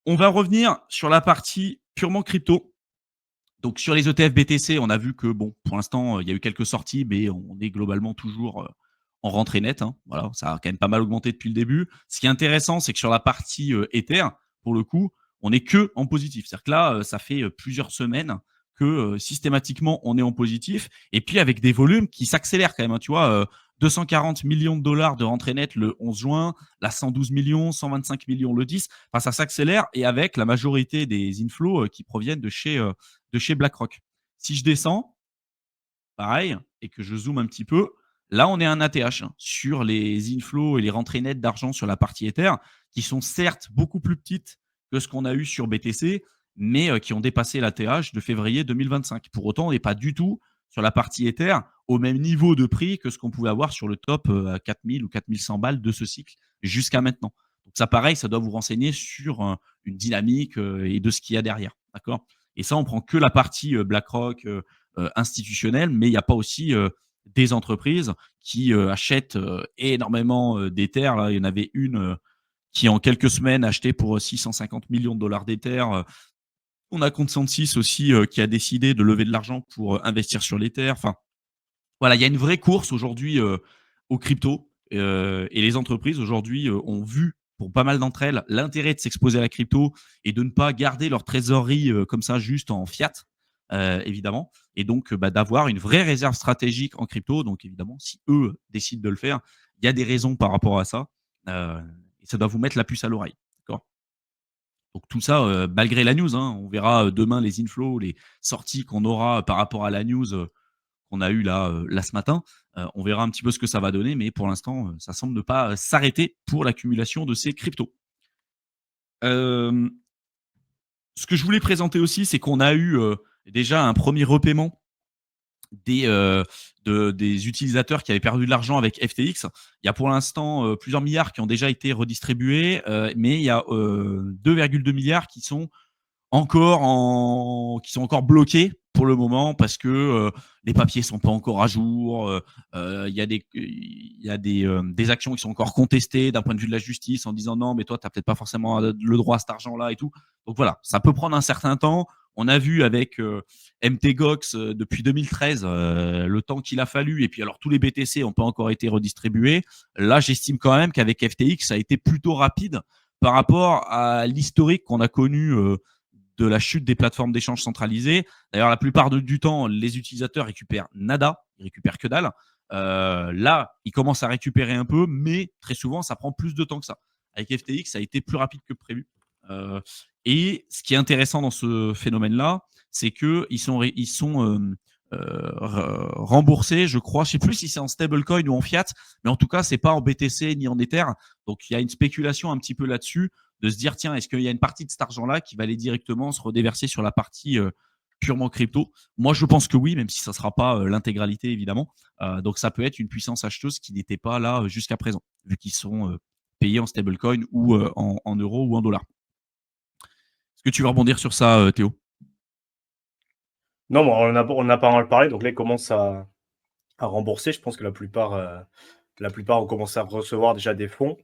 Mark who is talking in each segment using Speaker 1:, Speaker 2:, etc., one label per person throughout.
Speaker 1: On va revenir sur la partie purement crypto. Donc sur les ETF BTC, on a vu que bon, pour l'instant, il y a eu quelques sorties, mais on est globalement toujours en rentrée nette, hein. Voilà, ça a quand même pas mal augmenté depuis le début. Ce qui est intéressant, c'est que sur la partie Ether, pour le coup, on est que en positif. C'est-à-dire que là, ça fait plusieurs semaines que systématiquement on est en positif, et puis avec des volumes qui s'accélèrent quand même, hein. Tu vois, 240 millions de dollars de rentrée nette le 11 juin, là 112 millions, 125 millions le 10. Enfin, ça s'accélère, et avec la majorité des inflows qui proviennent de chez BlackRock. Si je descends, pareil, et que je zoome un petit peu, là, on est un ATH sur les inflows et les rentrées nettes d'argent sur la partie Ether, qui sont certes beaucoup plus petites que ce qu'on a eu sur BTC, mais qui ont dépassé l'ATH de février 2025. Pour autant, on n'est pas du tout sur la partie Ether au même niveau de prix que ce qu'on pouvait avoir sur le top à 4000 ou 4100 balles de ce cycle jusqu'à maintenant. Donc ça, pareil, ça doit vous renseigner sur une dynamique et de ce qu'il y a derrière. D'accord. Et ça, on prend que la partie BlackRock institutionnelle, mais il n'y a pas aussi des entreprises qui achètent énormément d'Ether. Là, il y en avait une qui, en quelques semaines, a acheté pour 650 millions de dollars d'Ether. On a Consensus aussi qui a décidé de lever de l'argent pour investir sur l'Ether. Enfin, voilà, il y a une vraie course aujourd'hui aux cryptos. Et les entreprises aujourd'hui ont vu, pour pas mal d'entre elles, l'intérêt de s'exposer à la crypto et de ne pas garder leur trésorerie comme ça juste en fiat, évidemment. Et donc, d'avoir une vraie réserve stratégique en crypto. Donc, évidemment, si eux décident de le faire, il y a des raisons par rapport à ça. Et ça doit vous mettre la puce à l'oreille. D'accord. Donc tout ça, malgré la news, hein, on verra demain les inflows, les sorties qu'on aura par rapport à la news qu'on a eu là ce matin. On verra un petit peu ce que ça va donner, mais pour l'instant, ça semble ne pas s'arrêter pour l'accumulation de ces cryptos. Euh, Ce que je voulais présenter aussi, c'est qu'on a eu déjà un premier repaiement des, des utilisateurs qui avaient perdu de l'argent avec FTX. Il y a pour l'instant plusieurs milliards qui ont déjà été redistribués, mais il y a 2,2 milliards qui sont encore bloqués pour le moment parce que les papiers sont pas encore à jour. Il y a des actions qui sont encore contestées d'un point de vue de la justice en disant non, mais toi, tu n'as peut-être pas forcément le droit à cet argent-là et tout. Donc voilà, ça peut prendre un certain temps. On a vu avec MTGOX depuis 2013 le temps qu'il a fallu, et puis alors tous les BTC n'ont pas encore été redistribués. Là, j'estime quand même qu'avec FTX, ça a été plutôt rapide par rapport à l'historique qu'on a connu de la chute des plateformes d'échange centralisées. D'ailleurs, la plupart du temps, les utilisateurs récupèrent nada, ils récupèrent que dalle. Là, ils commencent à récupérer un peu, mais très souvent, ça prend plus de temps que ça. Avec FTX, ça a été plus rapide que prévu. Euh, et ce qui est intéressant dans ce phénomène-là, c'est qu'ils sont remboursés, je crois. Je ne sais plus si c'est en stablecoin ou en fiat, mais en tout cas, c'est pas en BTC ni en Ether. Donc, il y a une spéculation un petit peu là-dessus de se dire, tiens, est-ce qu'il y a une partie de cet argent-là qui va aller directement se redéverser sur la partie purement crypto? Moi, je pense que oui, même si ça ne sera pas l'intégralité, évidemment. Donc, ça peut être une puissance acheteuse qui n'était pas là jusqu'à présent, vu qu'ils sont payés en stablecoin ou en euros ou en dollars. Est-ce que tu veux rebondir sur ça, Théo?
Speaker 2: Non, bon, on a pas mal parlé, donc là, ils commencent à rembourser. Je pense que la plupart ont commencé à recevoir déjà des fonds.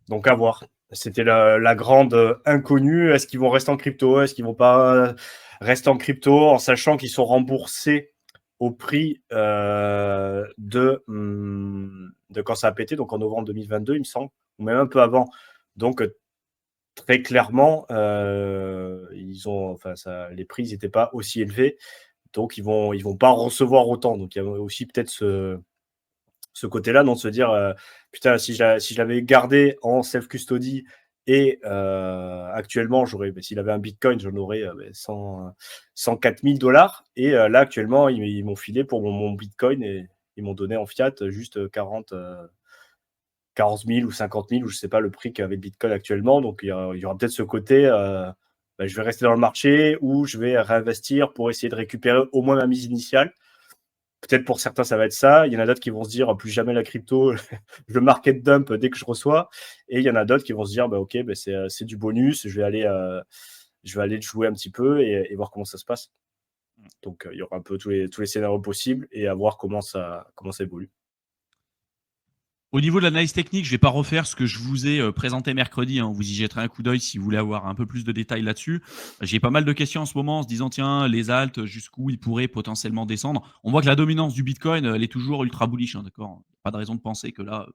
Speaker 2: Donc, à voir. C'était la grande inconnue. Est-ce qu'ils vont rester en crypto? Est-ce qu'ils vont pas rester en crypto en sachant qu'ils sont remboursés au prix de quand ça a pété, donc en novembre 2022, il me semble, ou même un peu avant. Donc, très clairement, les prix n'étaient pas aussi élevés. Donc, ils vont pas recevoir autant. Donc, il y a aussi peut-être ce côté-là, de se dire putain, si je l'avais gardé en self-custody et actuellement, s'il avait un bitcoin, j'en aurais 104 000 dollars. Et là, actuellement, ils m'ont filé pour mon bitcoin et ils m'ont donné en fiat juste 40 000 ou 50 000, ou je sais pas le prix qu'avait le bitcoin actuellement. Donc, il y aura peut-être ce côté je vais rester dans le marché ou je vais réinvestir pour essayer de récupérer au moins ma mise initiale. Peut-être pour certains, ça va être ça. Il y en a d'autres qui vont se dire plus jamais la crypto, je market dump dès que je reçois. Et il y en a d'autres qui vont se dire ok, c'est du bonus, je vais aller jouer un petit peu et voir comment ça se passe. Donc il y aura un peu tous les scénarios possibles et à voir comment ça évolue.
Speaker 1: Au niveau de l'analyse technique, je ne vais pas refaire ce que je vous ai présenté mercredi, hein. Vous y jetterez un coup d'œil si vous voulez avoir un peu plus de détails là-dessus. J'ai pas mal de questions en ce moment en se disant, tiens, les alts, jusqu'où ils pourraient potentiellement descendre. On voit que la dominance du Bitcoin, elle est toujours ultra bullish, hein, d'accord. Pas de raison de penser que là,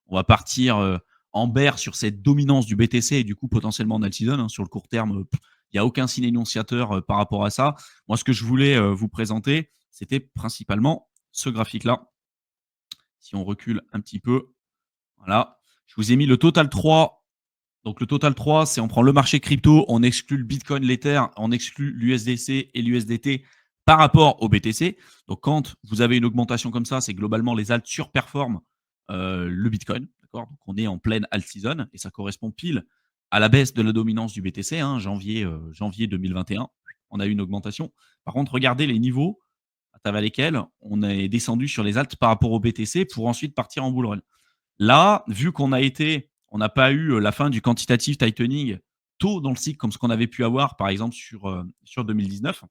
Speaker 1: on va partir en bear sur cette dominance du BTC et du coup potentiellement en alt-season, hein. Sur le court terme, il n'y a aucun signe énonciateur par rapport à ça. Moi, ce que je voulais vous présenter, c'était principalement ce graphique-là. Si on recule un petit peu, voilà. Je vous ai mis le total 3. Donc le total 3, c'est on prend le marché crypto, on exclut le Bitcoin, l'Ether, on exclut l'USDC et l'USDT par rapport au BTC. Donc quand vous avez une augmentation comme ça, c'est globalement les alts surperforment le Bitcoin. D'accord. Donc on est en pleine alt season et ça correspond pile à la baisse de la dominance du BTC, hein, janvier 2021. On a eu une augmentation. Par contre, regardez les niveaux à travers lesquels on est descendu sur les alts par rapport au BTC pour ensuite partir en bull run. Là, vu on n'a pas eu la fin du quantitative tightening tôt dans le cycle, comme ce qu'on avait pu avoir, par exemple, sur 2019.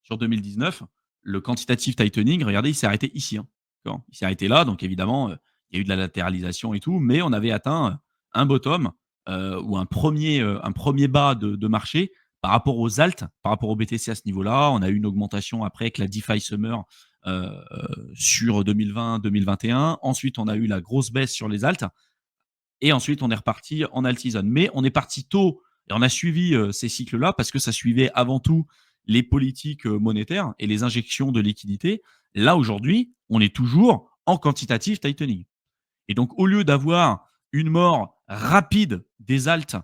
Speaker 1: Sur 2019, le quantitative tightening, regardez, il s'est arrêté ici, hein. Il s'est arrêté là, donc évidemment, il y a eu de la latéralisation et tout, mais on avait atteint un bottom ou un premier bas de marché par rapport aux alts, par rapport au BTC à ce niveau-là. On a eu une augmentation après avec la DeFi Summer euh, sur 2020-2021. Ensuite, on a eu la grosse baisse sur les alts. Et ensuite, on est reparti en alt-season. Mais on est parti tôt et on a suivi ces cycles-là parce que ça suivait avant tout les politiques monétaires et les injections de liquidités. Là, aujourd'hui, on est toujours en quantitative tightening. Et donc, au lieu d'avoir une mort rapide des alts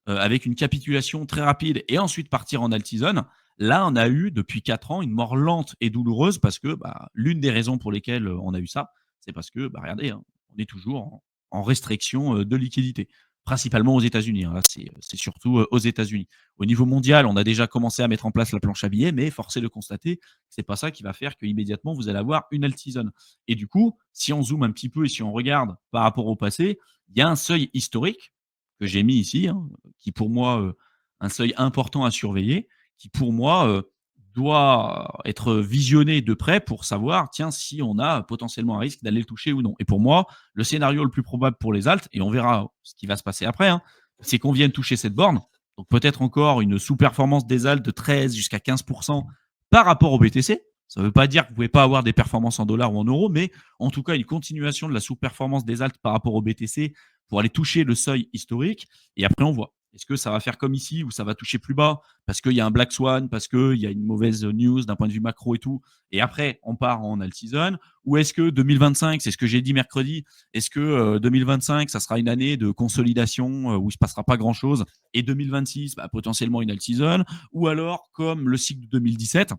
Speaker 1: avec une capitulation très rapide et ensuite partir en alt-season, là, on a eu depuis 4 ans une mort lente et douloureuse parce que l'une des raisons pour lesquelles on a eu ça, c'est parce que, regardez, hein, on est toujours en restriction de liquidité, principalement aux États-Unis, hein. Là, c'est surtout aux États-Unis. Au niveau mondial, on a déjà commencé à mettre en place la planche à billets, mais force est de constater, c'est pas ça qui va faire qu'immédiatement vous allez avoir une alt-season. Et du coup, si on zoome un petit peu et si on regarde par rapport au passé, il y a un seuil historique que j'ai mis ici, hein, qui pour moi, un seuil important à surveiller, qui pour moi doit être visionné de près pour savoir, tiens, si on a potentiellement un risque d'aller le toucher ou non. Et pour moi, le scénario le plus probable pour les alts, et on verra ce qui va se passer après, hein, c'est qu'on vienne toucher cette borne. Donc peut-être encore une sous-performance des alts de 13 jusqu'à 15% par rapport au BTC. Ça ne veut pas dire que vous ne pouvez pas avoir des performances en dollars ou en euros, mais en tout cas, une continuation de la sous-performance des alts par rapport au BTC pour aller toucher le seuil historique. Et après, on voit. Est-ce que ça va faire comme ici, où ça va toucher plus bas, parce qu'il y a un black swan, parce qu'il y a une mauvaise news d'un point de vue macro et tout, et après, on part en alt season? Ou est-ce que 2025, c'est ce que j'ai dit mercredi, est-ce que 2025, ça sera une année de consolidation où il ne se passera pas grand-chose, et 2026, potentiellement une alt season? Ou alors, comme le cycle de 2017,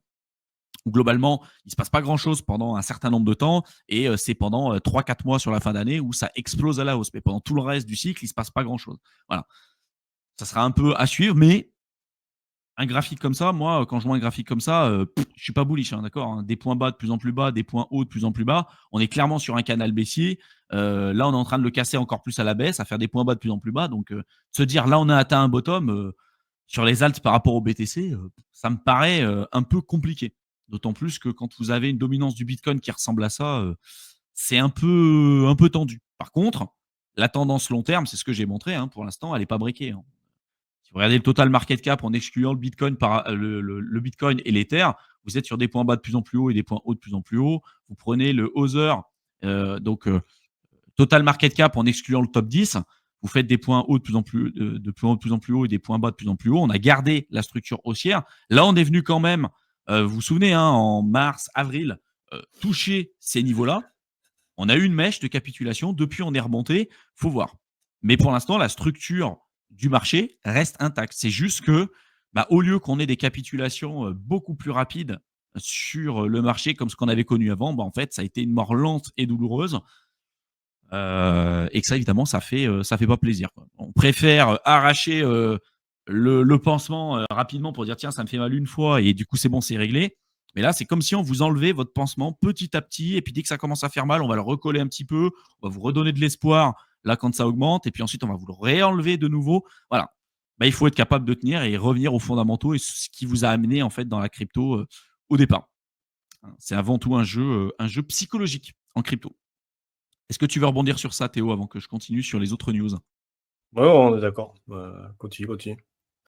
Speaker 1: où globalement, il ne se passe pas grand-chose pendant un certain nombre de temps, et c'est pendant 3-4 mois sur la fin d'année où ça explose à la hausse. Mais pendant tout le reste du cycle, il ne se passe pas grand-chose. Voilà. Ça sera un peu à suivre, mais un graphique comme ça, moi, quand je vois un graphique comme ça, je ne suis pas bullish, hein, d'accord, hein. Des points bas de plus en plus bas, des points hauts de plus en plus bas. On est clairement sur un canal baissier. Là, on est en train de le casser encore plus à la baisse, à faire des points bas de plus en plus bas. Donc, se dire là, on a atteint un bottom sur les alts par rapport au BTC, ça me paraît un peu compliqué. D'autant plus que quand vous avez une dominance du Bitcoin qui ressemble à ça, c'est un peu tendu. Par contre, la tendance long terme, c'est ce que j'ai montré, hein, pour l'instant, elle n'est pas briquée, hein. Si vous regardez le total market cap en excluant le Bitcoin, le Bitcoin et l'Ether, vous êtes sur des points bas de plus en plus haut et des points hauts de plus en plus haut. Vous prenez le Other, donc total market cap en excluant le top 10, vous faites des points hauts de plus en plus, de plus en plus haut et des points bas de plus en plus haut. On a gardé la structure haussière. Là, on est venu quand même, vous vous souvenez, hein, en mars, avril, toucher ces niveaux-là. On a eu une mèche de capitulation. Depuis, on est remonté. Faut voir. Mais pour l'instant, la structure du marché reste intacte. C'est juste que, au lieu qu'on ait des capitulations beaucoup plus rapides sur le marché comme ce qu'on avait connu avant, en fait, ça a été une mort lente et douloureuse. Et que ça, évidemment, ça fait pas plaisir, quoi. On préfère arracher le pansement rapidement pour dire tiens, ça me fait mal une fois et du coup, c'est bon, c'est réglé. Mais là, c'est comme si on vous enlevait votre pansement petit à petit et puis dès que ça commence à faire mal, on va le recoller un petit peu, on va vous redonner de l'espoir là quand ça augmente et puis ensuite, on va vous le réenlever de nouveau. Voilà. Il faut être capable de tenir et revenir aux fondamentaux et ce qui vous a amené en fait dans la crypto au départ. C'est avant tout un jeu psychologique en crypto. Est-ce que tu veux rebondir sur ça, Théo, avant que je continue sur les autres news?
Speaker 2: Ouais, on est d'accord. Continue.